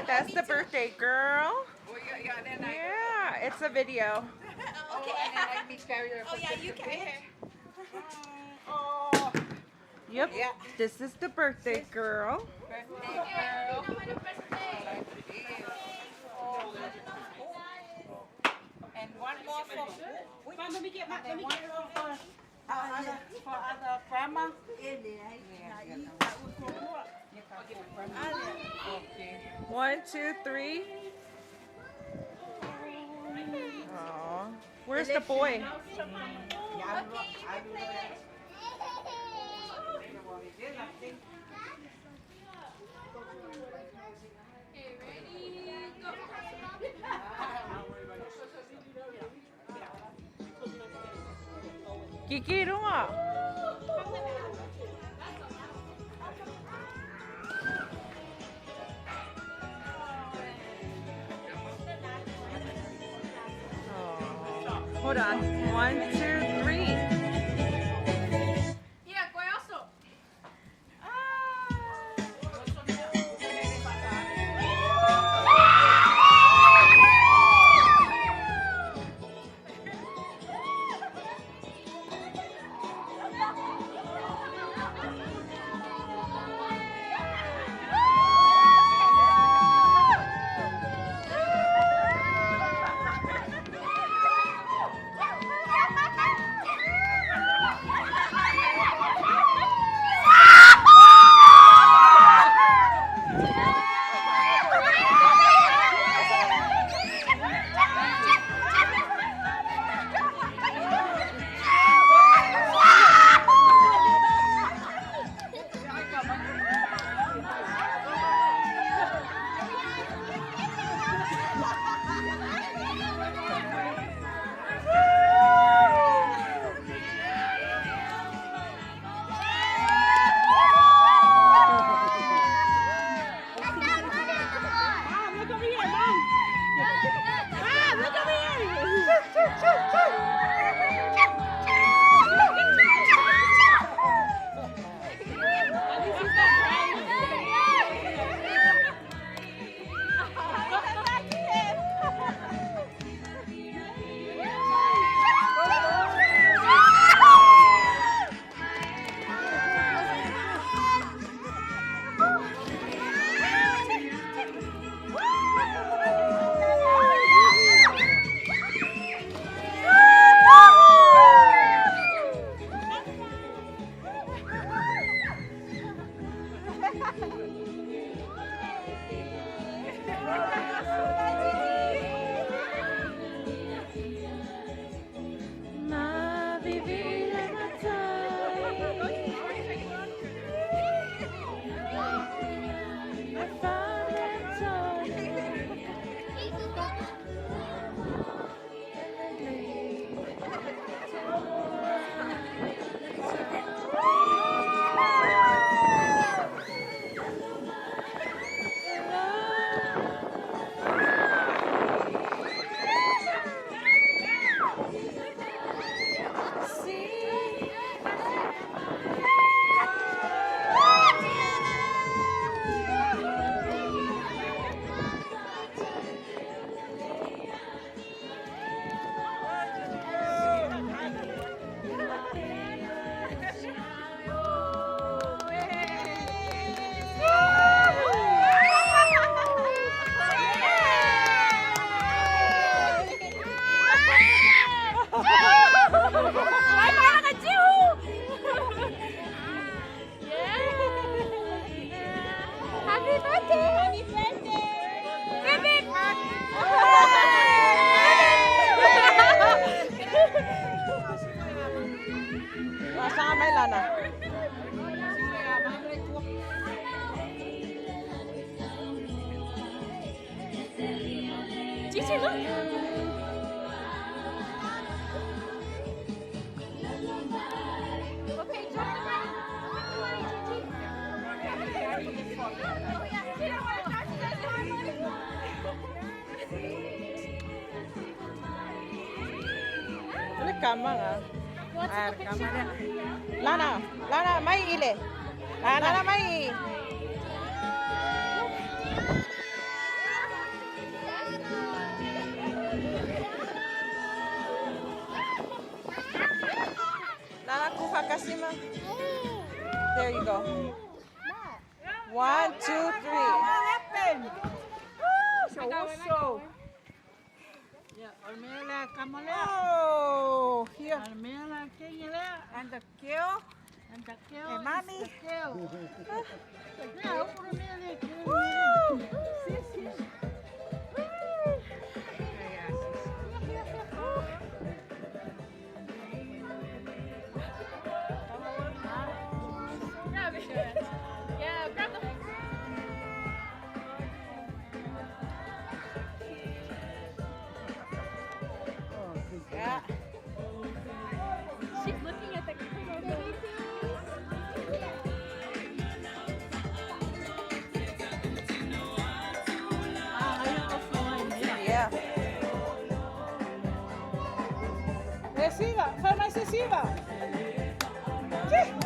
That's the birthday girl. Yeah, it's a video. Okay. Oh yeah, you carry her. Oh, Yep. yeah. This is the birthday girl. Birthday girl. And one more for and then one more for other grandma. Okay. 1, 2, 3. Aw. Where's the boy? Kiki, rumah. Hold on. 1, 2, 3. Yeah, kau also. Gigi, look. Okay, drop the money. Drop the money, Gigi. Oh, yeah. She don't want to talk to us anymore. Ini kamar ah. What's Air the kamar picture? dia. Lana, mai ile. Lana mai. Asima. There you go. 1, 2, 3. happened? So, yeah, Almela, come on out. Oh, here. Almela, ¿quién era? And the kill. And the kill. Hey, mommy. The kill. Yeah, open the mail, kill. Woo! Sí, sí. Yeah, grab the. Yeah. She's looking at the camera. Yeah. Reciba, forma excesiva. ¿Qué?